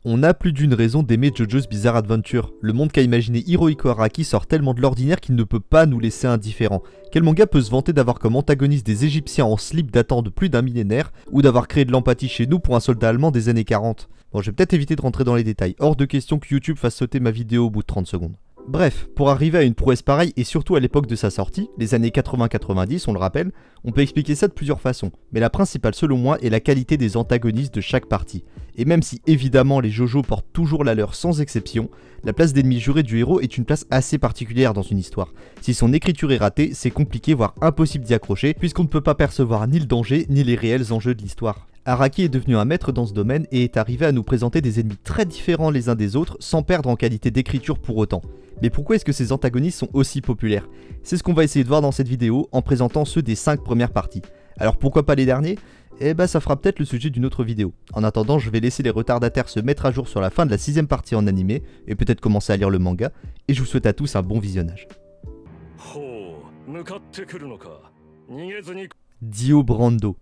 On a plus d'une raison d'aimer JoJo's Bizarre Adventure. Le monde qu'a imaginé Hirohiko Araki sort tellement de l'ordinaire qu'il ne peut pas nous laisser indifférents. Quel manga peut se vanter d'avoir comme antagoniste des Égyptiens en slip datant de plus d'un millénaire, ou d'avoir créé de l'empathie chez nous pour un soldat allemand des années 40? Bon, je vais peut-être éviter de rentrer dans les détails, hors de question que YouTube fasse sauter ma vidéo au bout de 30 secondes. Bref, pour arriver à une prouesse pareille et surtout à l'époque de sa sortie, les années 80-90 on le rappelle, on peut expliquer ça de plusieurs façons, mais la principale selon moi est la qualité des antagonistes de chaque partie. Et même si évidemment les JoJo portent toujours la leur sans exception, la place d'ennemi juré du héros est une place assez particulière dans une histoire. Si son écriture est ratée, c'est compliqué voire impossible d'y accrocher puisqu'on ne peut pas percevoir ni le danger ni les réels enjeux de l'histoire. Araki est devenu un maître dans ce domaine et est arrivé à nous présenter des ennemis très différents les uns des autres sans perdre en qualité d'écriture pour autant. Mais pourquoi est-ce que ces antagonistes sont aussi populaires? C'est ce qu'on va essayer de voir dans cette vidéo en présentant ceux des 5 premières parties. Alors pourquoi pas les derniers? Eh bah ça fera peut-être le sujet d'une autre vidéo. En attendant, je vais laisser les retardataires se mettre à jour sur la fin de la 6ème partie en animé et peut-être commencer à lire le manga, et je vous souhaite à tous un bon visionnage. Dio Brando.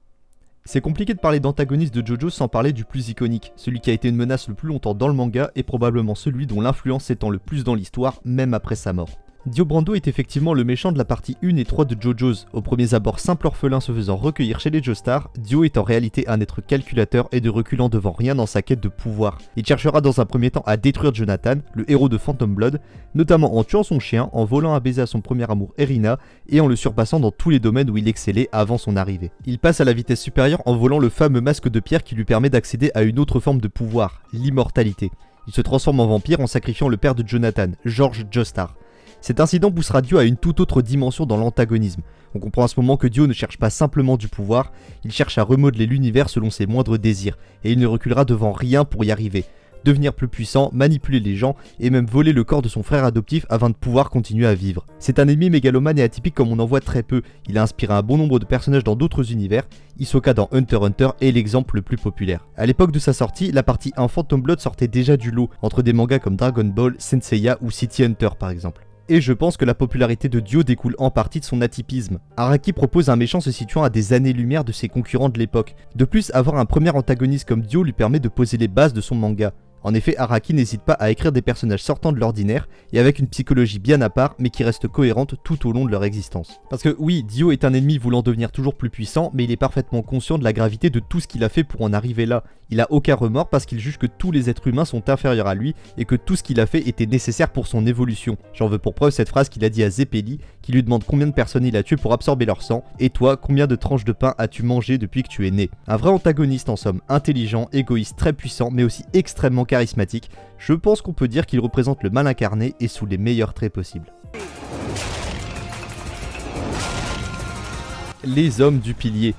C'est compliqué de parler d'antagoniste de JoJo sans parler du plus iconique, celui qui a été une menace le plus longtemps dans le manga et probablement celui dont l'influence s'étend le plus dans l'histoire, même après sa mort. Dio Brando est effectivement le méchant de la partie 1 et 3 de JoJo's. Au premier abord simple orphelin se faisant recueillir chez les Joestar, Dio est en réalité un être calculateur et ne reculant devant rien dans sa quête de pouvoir. Il cherchera dans un premier temps à détruire Jonathan, le héros de Phantom Blood, notamment en tuant son chien, en volant un baiser à son premier amour Erina et en le surpassant dans tous les domaines où il excellait avant son arrivée. Il passe à la vitesse supérieure en volant le fameux masque de pierre qui lui permet d'accéder à une autre forme de pouvoir, l'immortalité. Il se transforme en vampire en sacrifiant le père de Jonathan, George Joestar. Cet incident poussera Dio à une toute autre dimension dans l'antagonisme. On comprend à ce moment que Dio ne cherche pas simplement du pouvoir, il cherche à remodeler l'univers selon ses moindres désirs, et il ne reculera devant rien pour y arriver. Devenir plus puissant, manipuler les gens, et même voler le corps de son frère adoptif afin de pouvoir continuer à vivre. C'est un ennemi mégalomane et atypique comme on en voit très peu, il a inspiré un bon nombre de personnages dans d'autres univers, Hisoka dans Hunter x Hunter est l'exemple le plus populaire. A l'époque de sa sortie, la partie 1 Phantom Blood sortait déjà du lot, entre des mangas comme Dragon Ball, Senseiya ou City Hunter par exemple. Et je pense que la popularité de Dio découle en partie de son atypisme. Araki propose un méchant se situant à des années-lumière de ses concurrents de l'époque. De plus, avoir un premier antagoniste comme Dio lui permet de poser les bases de son manga. En effet, Araki n'hésite pas à écrire des personnages sortant de l'ordinaire et avec une psychologie bien à part mais qui reste cohérente tout au long de leur existence. Parce que oui, Dio est un ennemi voulant devenir toujours plus puissant, mais il est parfaitement conscient de la gravité de tout ce qu'il a fait pour en arriver là. Il a aucun remords parce qu'il juge que tous les êtres humains sont inférieurs à lui et que tout ce qu'il a fait était nécessaire pour son évolution. J'en veux pour preuve cette phrase qu'il a dit à Zeppeli, qui lui demande combien de personnes il a tué pour absorber leur sang, et toi, combien de tranches de pain as-tu mangé depuis que tu es né? Un vrai antagoniste en somme, intelligent, égoïste, très puissant, mais aussi extrêmement charismatique. Je pense qu'on peut dire qu'il représente le mal incarné et sous les meilleurs traits possibles. Les hommes du pilier.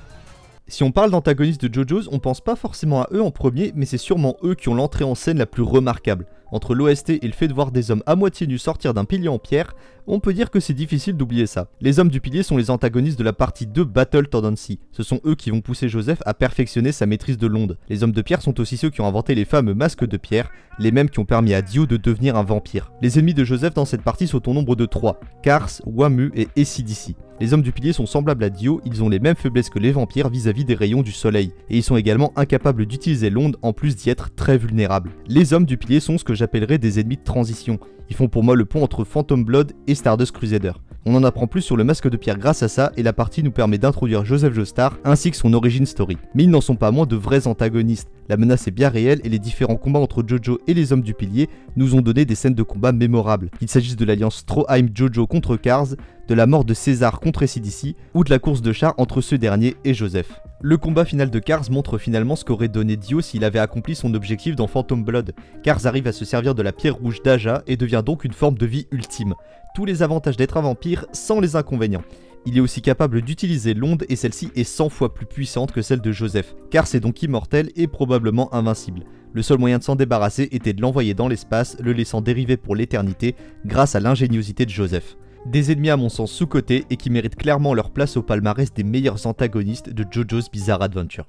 Si on parle d'antagonistes de JoJo's, on pense pas forcément à eux en premier, mais c'est sûrement eux qui ont l'entrée en scène la plus remarquable. Entre l'OST et le fait de voir des hommes à moitié nus sortir d'un pilier en pierre, on peut dire que c'est difficile d'oublier ça. Les hommes du pilier sont les antagonistes de la partie 2 Battle Tendency. Ce sont eux qui vont pousser Joseph à perfectionner sa maîtrise de l'onde. Les hommes de pierre sont aussi ceux qui ont inventé les fameux masques de pierre, les mêmes qui ont permis à Dio de devenir un vampire. Les ennemis de Joseph dans cette partie sont au nombre de 3, Kars, Wamu et AC/DC. Les hommes du pilier sont semblables à Dio, ils ont les mêmes faiblesses que les vampires vis-à-vis des rayons du soleil, et ils sont également incapables d'utiliser l'onde en plus d'y être très vulnérables. Les hommes du pilier sont ce que j'appellerais des ennemis de transition. Ils font pour moi le pont entre Phantom Blood et Stardust Crusader. On en apprend plus sur le masque de pierre grâce à ça et la partie nous permet d'introduire Joseph Joestar ainsi que son origin story. Mais ils n'en sont pas moins de vrais antagonistes. La menace est bien réelle et les différents combats entre Jojo et les hommes du pilier nous ont donné des scènes de combat mémorables. Qu'il s'agisse de l'alliance Stroheim-Jojo contre Kars, de la mort de César contre AC/DC ou de la course de chars entre ce dernier et Joseph. Le combat final de Kars montre finalement ce qu'aurait donné Dio s'il avait accompli son objectif dans Phantom Blood. Kars arrive à se servir de la pierre rouge d'Aja et devient donc une forme de vie ultime. Tous les avantages d'être un vampire sans les inconvénients. Il est aussi capable d'utiliser l'onde et celle-ci est 100 fois plus puissante que celle de Joseph. Kars est donc immortel et probablement invincible. Le seul moyen de s'en débarrasser était de l'envoyer dans l'espace, le laissant dériver pour l'éternité grâce à l'ingéniosité de Joseph. Des ennemis à mon sens sous-cotés et qui méritent clairement leur place au palmarès des meilleurs antagonistes de JoJo's Bizarre Adventure.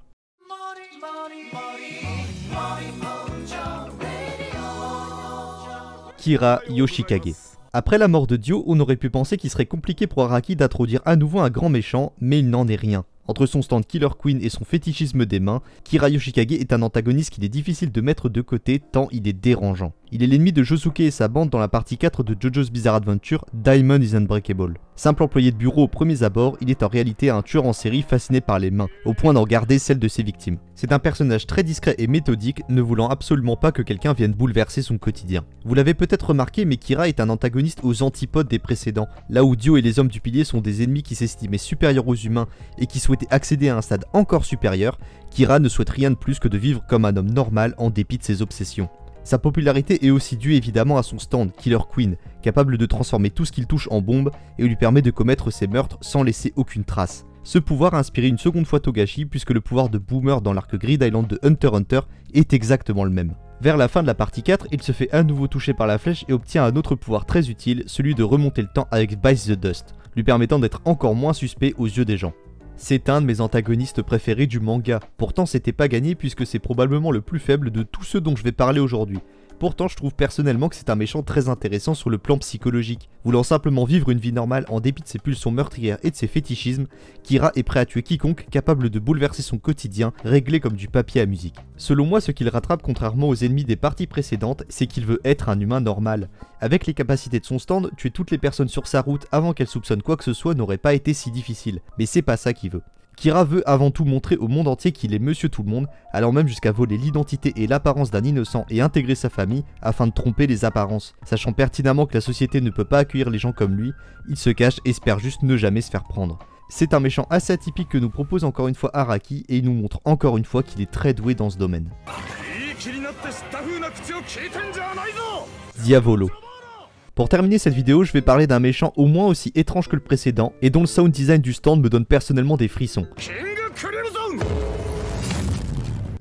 Kira Yoshikage. Après la mort de Dio, on aurait pu penser qu'il serait compliqué pour Araki d'introduire à nouveau un grand méchant, mais il n'en est rien. Entre son stand Killer Queen et son fétichisme des mains, Kira Yoshikage est un antagoniste qu'il est difficile de mettre de côté tant il est dérangeant. Il est l'ennemi de Josuke et sa bande dans la partie 4 de JoJo's Bizarre Adventure, Diamond is Unbreakable. Simple employé de bureau aux premiers abords, il est en réalité un tueur en série fasciné par les mains, au point d'en garder celles de ses victimes. C'est un personnage très discret et méthodique, ne voulant absolument pas que quelqu'un vienne bouleverser son quotidien. Vous l'avez peut-être remarqué, mais Kira est un antagoniste aux antipodes des précédents, là où Dio et les hommes du pilier sont des ennemis qui s'estimaient supérieurs aux humains et qui souhaitaient accéder à un stade encore supérieur, Kira ne souhaite rien de plus que de vivre comme un homme normal en dépit de ses obsessions. Sa popularité est aussi due évidemment à son stand, Killer Queen, capable de transformer tout ce qu'il touche en bombe et lui permet de commettre ses meurtres sans laisser aucune trace. Ce pouvoir a inspiré une seconde fois Togashi puisque le pouvoir de Boomer dans l'arc Grid Island de Hunter x Hunter est exactement le même. Vers la fin de la partie 4, il se fait à nouveau toucher par la flèche et obtient un autre pouvoir très utile, celui de remonter le temps avec Bite the Dust, lui permettant d'être encore moins suspect aux yeux des gens. C'est un de mes antagonistes préférés du manga, pourtant c'était pas gagné puisque c'est probablement le plus faible de tous ceux dont je vais parler aujourd'hui. Pourtant je trouve personnellement que c'est un méchant très intéressant sur le plan psychologique. Voulant simplement vivre une vie normale en dépit de ses pulsions meurtrières et de ses fétichismes, Kira est prêt à tuer quiconque capable de bouleverser son quotidien, réglé comme du papier à musique. Selon moi, ce qu'il rattrape contrairement aux ennemis des parties précédentes, c'est qu'il veut être un humain normal. Avec les capacités de son stand, tuer toutes les personnes sur sa route avant qu'elles soupçonnent quoi que ce soit n'aurait pas été si difficile, mais c'est pas ça qu'il veut. Kira veut avant tout montrer au monde entier qu'il est monsieur tout le monde, allant même jusqu'à voler l'identité et l'apparence d'un innocent et intégrer sa famille afin de tromper les apparences. Sachant pertinemment que la société ne peut pas accueillir les gens comme lui, il se cache et espère juste ne jamais se faire prendre. C'est un méchant assez atypique que nous propose encore une fois Araki et il nous montre encore une fois qu'il est très doué dans ce domaine. Diavolo. Pour terminer cette vidéo, je vais parler d'un méchant au moins aussi étrange que le précédent et dont le sound design du stand me donne personnellement des frissons.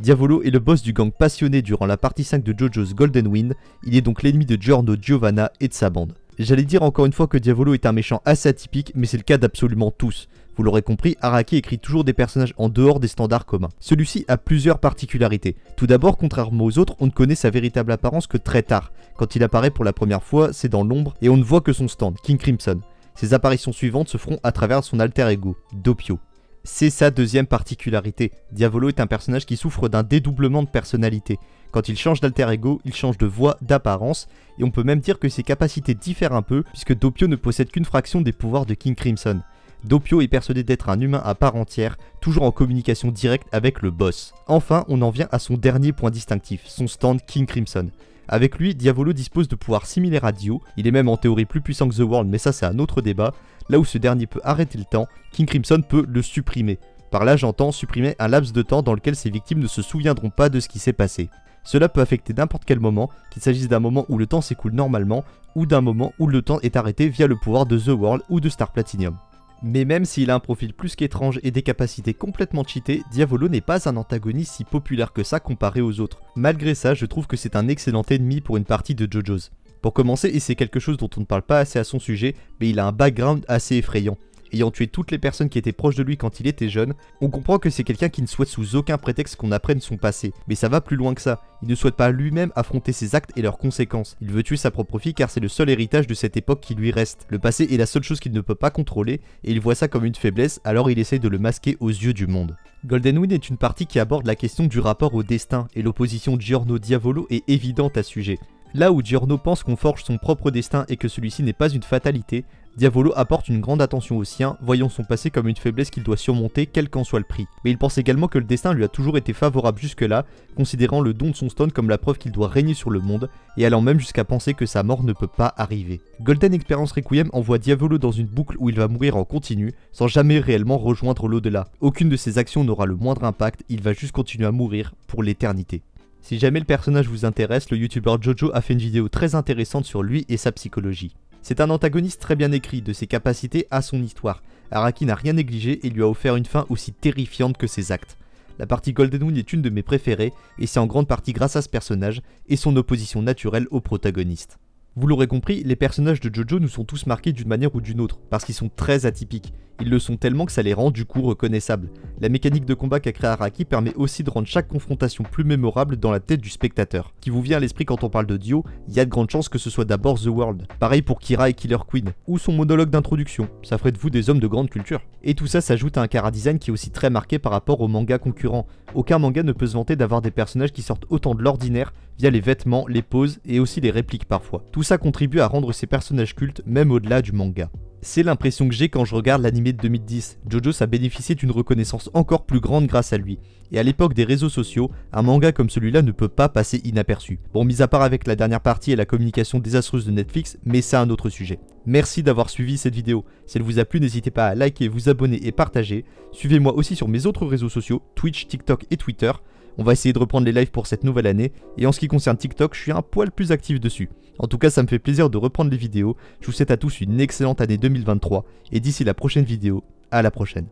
Diavolo est le boss du gang passionné durant la partie 5 de JoJo's Golden Wind, il est donc l'ennemi de Giorno Giovanna et de sa bande. J'allais dire encore une fois que Diavolo est un méchant assez atypique, mais c'est le cas d'absolument tous. Vous l'aurez compris, Araki écrit toujours des personnages en dehors des standards communs. Celui-ci a plusieurs particularités. Tout d'abord, contrairement aux autres, on ne connaît sa véritable apparence que très tard. Quand il apparaît pour la première fois, c'est dans l'ombre et on ne voit que son stand, King Crimson. Ses apparitions suivantes se feront à travers son alter ego, Doppio. C'est sa deuxième particularité. Diavolo est un personnage qui souffre d'un dédoublement de personnalité. Quand il change d'alter ego, il change de voix, d'apparence, et on peut même dire que ses capacités diffèrent un peu, puisque Doppio ne possède qu'une fraction des pouvoirs de King Crimson. Doppio est persuadé d'être un humain à part entière, toujours en communication directe avec le boss. Enfin, on en vient à son dernier point distinctif, son stand King Crimson. Avec lui, Diavolo dispose de pouvoirs similaires à Dio, il est même en théorie plus puissant que The World, mais ça c'est un autre débat. Là où ce dernier peut arrêter le temps, King Crimson peut le supprimer. Par là j'entends supprimer un laps de temps dans lequel ses victimes ne se souviendront pas de ce qui s'est passé. Cela peut affecter n'importe quel moment, qu'il s'agisse d'un moment où le temps s'écoule normalement, ou d'un moment où le temps est arrêté via le pouvoir de The World ou de Star Platinum. Mais même s'il a un profil plus qu'étrange et des capacités complètement cheatées, Diavolo n'est pas un antagoniste si populaire que ça comparé aux autres. Malgré ça, je trouve que c'est un excellent ennemi pour une partie de JoJo's. Pour commencer, et c'est quelque chose dont on ne parle pas assez à son sujet, mais il a un background assez effrayant. Ayant tué toutes les personnes qui étaient proches de lui quand il était jeune, on comprend que c'est quelqu'un qui ne souhaite sous aucun prétexte qu'on apprenne son passé. Mais ça va plus loin que ça, il ne souhaite pas lui-même affronter ses actes et leurs conséquences. Il veut tuer sa propre fille car c'est le seul héritage de cette époque qui lui reste. Le passé est la seule chose qu'il ne peut pas contrôler, et il voit ça comme une faiblesse, alors il essaye de le masquer aux yeux du monde. Golden Wind est une partie qui aborde la question du rapport au destin, et l'opposition Giorno-Diavolo est évidente à ce sujet. Là où Giorno pense qu'on forge son propre destin et que celui-ci n'est pas une fatalité, Diavolo apporte une grande attention au sien, voyant son passé comme une faiblesse qu'il doit surmonter quel qu'en soit le prix. Mais il pense également que le destin lui a toujours été favorable jusque-là, considérant le don de son stone comme la preuve qu'il doit régner sur le monde, et allant même jusqu'à penser que sa mort ne peut pas arriver. Golden Experience Requiem envoie Diavolo dans une boucle où il va mourir en continu, sans jamais réellement rejoindre l'au-delà. Aucune de ses actions n'aura le moindre impact, il va juste continuer à mourir pour l'éternité. Si jamais le personnage vous intéresse, le youtubeur Jojo a fait une vidéo très intéressante sur lui et sa psychologie. C'est un antagoniste très bien écrit, de ses capacités à son histoire. Araki n'a rien négligé et lui a offert une fin aussi terrifiante que ses actes. La partie Golden Wind est une de mes préférées, et c'est en grande partie grâce à ce personnage et son opposition naturelle au protagoniste. Vous l'aurez compris, les personnages de JoJo nous sont tous marqués d'une manière ou d'une autre, parce qu'ils sont très atypiques. Ils le sont tellement que ça les rend du coup reconnaissables. La mécanique de combat qu'a créé Araki permet aussi de rendre chaque confrontation plus mémorable dans la tête du spectateur. Qui vous vient à l'esprit quand on parle de Dio, il y a de grandes chances que ce soit d'abord The World. Pareil pour Kira et Killer Queen, ou son monologue d'introduction, ça ferait de vous des hommes de grande culture. Et tout ça s'ajoute à un chara-design qui est aussi très marqué par rapport aux mangas concurrents. Aucun manga ne peut se vanter d'avoir des personnages qui sortent autant de l'ordinaire via les vêtements, les poses et aussi les répliques parfois. Tout ça contribue à rendre ces personnages cultes même au-delà du manga. C'est l'impression que j'ai quand je regarde l'anime de 2010. JoJo a bénéficié d'une reconnaissance encore plus grande grâce à lui. Et à l'époque des réseaux sociaux, un manga comme celui-là ne peut pas passer inaperçu. Bon, mis à part avec la dernière partie et la communication désastreuse de Netflix, mais c'est un autre sujet. Merci d'avoir suivi cette vidéo. Si elle vous a plu, n'hésitez pas à liker, vous abonner et partager. Suivez-moi aussi sur mes autres réseaux sociaux, Twitch, TikTok et Twitter. On va essayer de reprendre les lives pour cette nouvelle année, et en ce qui concerne TikTok, je suis un poil plus actif dessus. En tout cas, ça me fait plaisir de reprendre les vidéos. Je vous souhaite à tous une excellente année 2023, et d'ici la prochaine vidéo, à la prochaine.